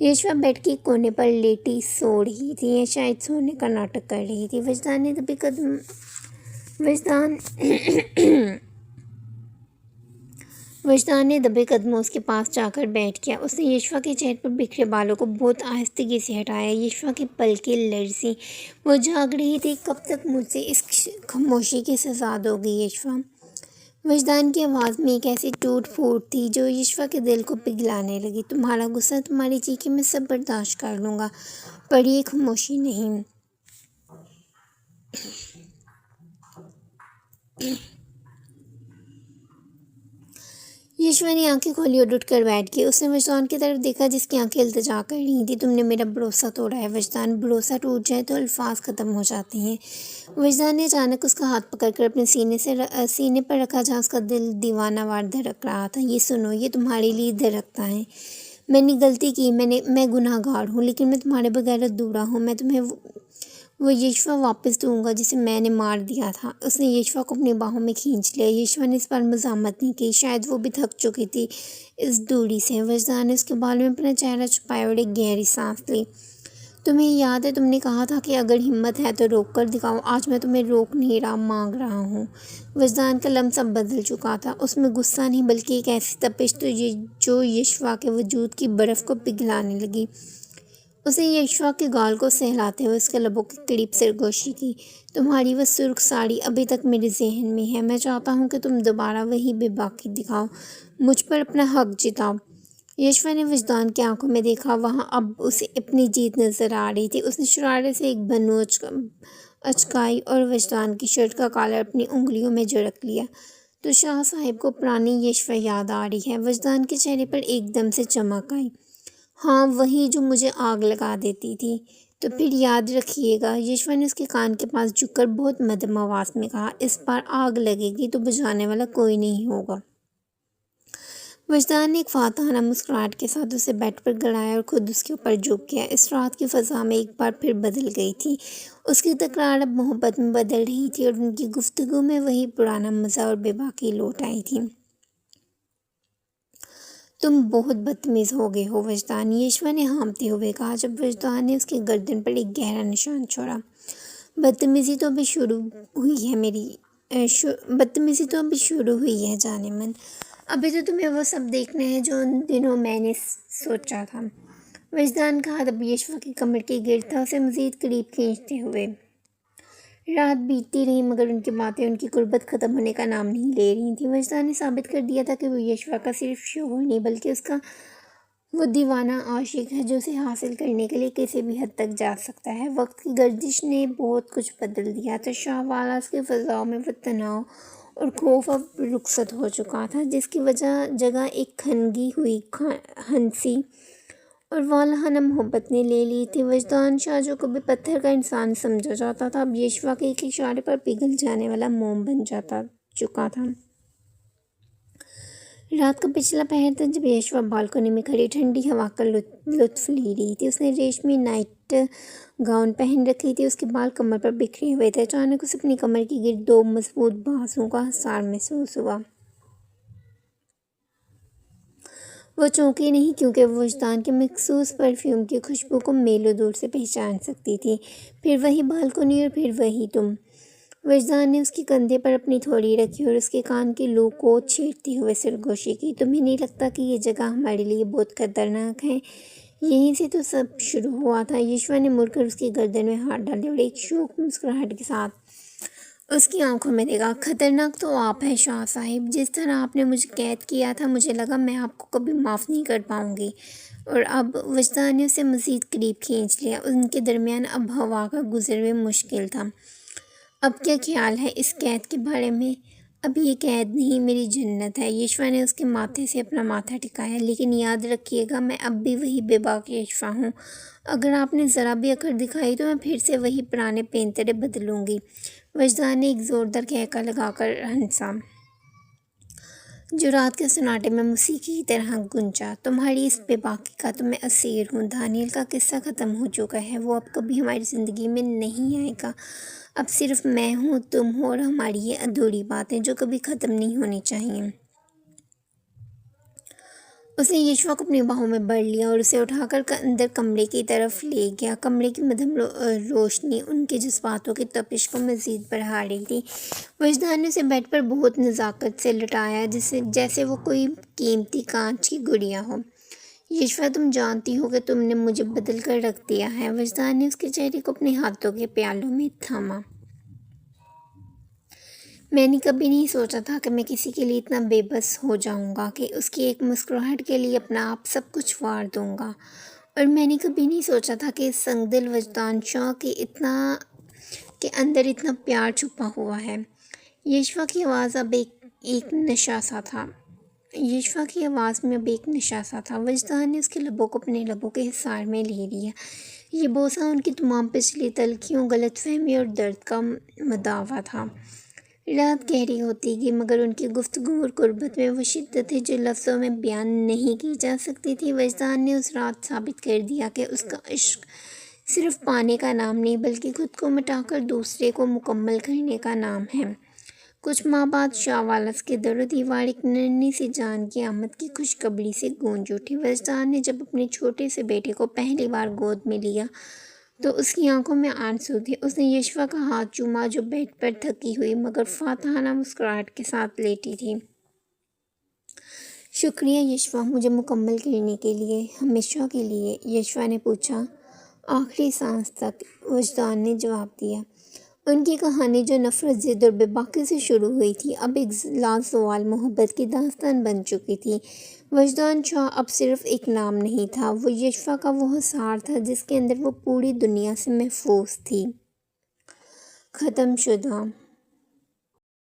यशवा बेड के कोने पर लेटी सो रही थी या शायद सोने का नाटक कर रही थी। वजदान ने दबे कदमों उसके पास जाकर बैठ गया। उसने यशवा के चेहरे पर बिखरे बालों को बहुत आहिस्तगी से हटाया। यशवा की पलकें लरज़ीं। वो जाग रही थी, कब तक मुझसे इस खामोशी की सज़ा दोगी यशवा? वजदान की आवाज़ में एक ऐसी टूट फूट थी जो यशवा के दिल को पिघलाने लगी। तुम्हारा गुस्सा, तुम्हारी चीखें मैं सब बर्दाश्त कर लूँगा, पर ये खामोशी नहीं। यशवा ने आंखें खोली और उठ कर बैठ गई। उसने वजदान की तरफ देखा जिसकी आंखें इल्तिजा कर रही थी। तुमने मेरा भरोसा तोड़ा है वजदान। भरोसा टूट जाए तो अल्फाज ख़त्म हो जाते हैं। वजदान ने अचानक उसका हाथ पकड़कर अपने सीने पर रखा जहाँ उसका दिल दीवाना वार धड़क रहा था। ये सुनो, ये तुम्हारे लिए धड़कता है। मैंने गलती की, मैं गुनाहगार हूँ, लेकिन मैं तुम्हारे बगैर अधूरा हूँ। मैं तुम्हें वो यशवा वापस दूंगा जिसे मैंने मार दिया था। उसने यशवा को अपनी बाहों में खींच लिया। यशवा ने इस पर मज़ामत नहीं की, शायद वो भी थक चुकी थी इस दूरी से। वजदान ने उसके बाल में अपना चेहरा छुपाया और एक गहरी सांस ली। तुम्हें याद है तुमने कहा था कि अगर हिम्मत है तो रोक कर दिखाओ। आज मैं तुम्हें रोक नहीं रहा, मांग रहा हूँ। वजदान का लम्स अब बदल चुका था। उसमें गुस्सा नहीं बल्कि एक ऐसी तपिश जो यशवा के वजूद की बर्फ़ को पिघलाने लगी। उसे यशवा के गाल को सहलाते हुए उसके लबों के करीब सरगोशी की। तुम्हारी वह सुर्ख साड़ी अभी तक मेरे जहन में है। मैं चाहता हूँ कि तुम दोबारा वही बेबाकी दिखाओ, मुझ पर अपना हक जिताओ। यशवा ने वजदान की आंखों में देखा। वहाँ अब उसे अपनी जीत नज़र आ रही थी। उसने शरारे से एक बनू अचकाई और वजदान की शर्ट का कॉलर अपनी उंगलियों में झड़क लिया। तो शाह साहिब को पुरानी यशवा याद आ रही है। वजदान के चेहरे पर एकदम से चमक आई। हाँ, वही जो मुझे आग लगा देती थी। तो फिर याद रखिएगा। यशवा ने उसके कान के पास झुककर बहुत मध्यम आवाज़ में कहा, इस बार आग लगेगी तो बुझाने वाला कोई नहीं होगा। वजदान ने एक फातहाना मुस्कुराहट के साथ उसे बेड पर गड़ाया और खुद उसके ऊपर झुक गया। इस रात की फ़ज़ा में एक बार फिर बदल गई थी। उसकी तकरार अब मोहब्बत में बदल रही थी और उनकी गुफ्तगू में वही पुराना मज़ा और बेबाकी लौट आई थी। तुम बहुत बदतमीज़ हो गए हो वजदान, यशवा ने हाँफते हुए कहा जब वजदान ने उसके गर्दन पर एक गहरा निशान छोड़ा। बदतमीज़ी तो अभी शुरू हुई है बदतमीज़ी तो अभी शुरू हुई है जाने मन। अभी तो तुम्हें वो सब देखना है जो उन दिनों मैंने सोचा था। वजदान का हाथ अब यशवा की कमर के गिर्द था, उसे मज़ीद करीब खींचते हुए। रात बीतती रही मगर उनकी बातें उनकी गुर्बत ख़त्म होने का नाम नहीं ले रही थी। वजदान ने साबित कर दिया था कि वो यशवा का सिर्फ शौहर नहीं बल्कि उसका वो दीवाना आशिक है जो उसे हासिल करने के लिए किसी भी हद तक जा सकता है। वक्त की गर्दिश ने बहुत कुछ बदल दिया था। शाहवालास की फ़ज़ाओं में वो तनाव और खौफ अब रुखसत हो चुका था, जिसकी वजह जगह एक खनगी हुई हंसी और वालहाना मोहब्बत ने ले ली थी। वजदान शाह जो कभी पत्थर का इंसान समझा जाता था, अब यशवा के एक इशारे पर पिघल जाने वाला मोम बन चुका था। रात का पिछला पहर था जब यशवा बालकनी में खड़ी ठंडी हवा का लुत्फ़ ले रही थी। उसने रेशमी नाइट गाउन पहन रखी थी, उसके बाल कमर पर बिखरे हुए थे। अचानक उसे अपनी कमर के गिर्द 2 मजबूत बाजुओं का हिसार महसूस हुआ। वो चौंकी नहीं, क्योंकि वो वजदान के मखसूस परफ्यूम की खुशबू को मीलों दूर से पहचान सकती थी। फिर वही बालकनी और फिर वही तुम। वजदान ने उसके कंधे पर अपनी थोड़ी रखी और उसके कान की लू को छेड़ते हुए सरगोशी की। तुम्हें नहीं लगता कि ये जगह हमारे लिए बहुत खतरनाक है? यहीं से तो सब शुरू हुआ था। यशवा ने मुड़कर उसकी गर्दन में हाथ डाले और एक शोक मुस्कुराहट के साथ उसकी आंखों में देखा। खतरनाक तो आप हैं शाह साहिब। जिस तरह आपने मुझे कैद किया था, मुझे लगा मैं आपको कभी माफ़ नहीं कर पाऊंगी। और अब वजदान ने उसे मज़ीद करीब खींच लिया। उनके दरमियान अब हवा का गुजर भी मुश्किल था। अब क्या ख्याल है इस कैद के बारे में? अब ये कैद नहीं मेरी जन्नत है। यशवा ने उसके माथे से अपना माथा टिकाया। लेकिन याद रखिएगा, मैं अब भी वही बेबाक यशवा हूँ। अगर आपने ज़रा भी अकड़ दिखाई तो मैं फिर से वही पुराने पेंतरे बदलूँगी। वजदान ने एक ज़ोरदार कहका लगाकर हंसा, जो रात के सन्नाटे में मौसीकी की तरह गूंजा। तुम्हारी इस बेबाकी का तो मैं असीर हूँ। दानियल का किस्सा ख़त्म हो चुका है। वो अब कभी हमारी ज़िंदगी में नहीं आएगा। अब सिर्फ मैं हूँ, तुम हो और हमारी ये अधूरी बातें जो कभी ख़त्म नहीं होनी चाहिए। उसने यशवा को अपनी बाहों में भर लिया और उसे उठाकर अंदर कमरे की तरफ ले गया। कमरे की मध्यम रोशनी उनके जज्बातों की तपिश को मज़ीद बढ़ा रही थी। वजदान ने उसे बेड पर बहुत नज़ाकत से लटाया, जैसे वो कोई कीमती कांच की गुड़िया हो। यशवा, तुम जानती हो कि तुमने मुझे बदल कर रख दिया है। वजदान ने उसके चेहरे को अपने हाथों के प्यालों में थामा। मैंने कभी नहीं सोचा था कि मैं किसी के लिए इतना बेबस हो जाऊंगा कि उसकी एक मुस्कुराहट के लिए अपना आप सब कुछ वार दूंगा। और मैंने कभी नहीं सोचा था कि इस संगदिल वजदान शाह के अंदर इतना प्यार छुपा हुआ है। यशवा की आवाज़ अब एक नशा सा था। यशवा की आवाज़ में अब एक नशा सा था। वजदान ने उसके लबों को अपने लबों के हिसार में ले लिया। ये बोसा उनकी तमाम पिछली तलखियों, गलतफहमी और दर्द का मदावा था। रात गहरी होती गई, मगर उनकी गुफ्तगू और कुर्बत में वो शिद्दत है जो लफ्ज़ों में बयान नहीं की जा सकती थी। वजदान ने उस रात साबित कर दिया कि उसका इश्क सिर्फ पाने का नाम नहीं, बल्कि खुद को मिटाकर दूसरे को मुकम्मल करने का नाम है। कुछ माह बाद शाहवालस के दरो दीवार एक नन्ही सी जान की आमद की खुशखबरी से गूंज उठी। वजदान ने जब अपने छोटे से बेटे को पहली बार गोद में लिया तो उसकी आंखों में आंसू थे। उसने यशवा का हाथ चूमा, जो बेड पर थकी हुई मगर फातहाना मुस्कुराहट के साथ लेटी थी। शुक्रिया यशवा, मुझे मुकम्मल करने के लिए, हमेशा के लिए। यशवा ने पूछा। आखिरी सांस तक, वजदान ने जवाब दिया। उनकी कहानी जो नफ़रत, ज़िद और बेबाकी से शुरू हुई थी, अब एक लाज़वाल मोहब्बत की दास्तान बन चुकी थी। वजदान शाह अब सिर्फ एक नाम नहीं था, वो यशवा का वो हिसार था जिसके अंदर वो पूरी दुनिया से महफूज थी। ख़त्म शुदा।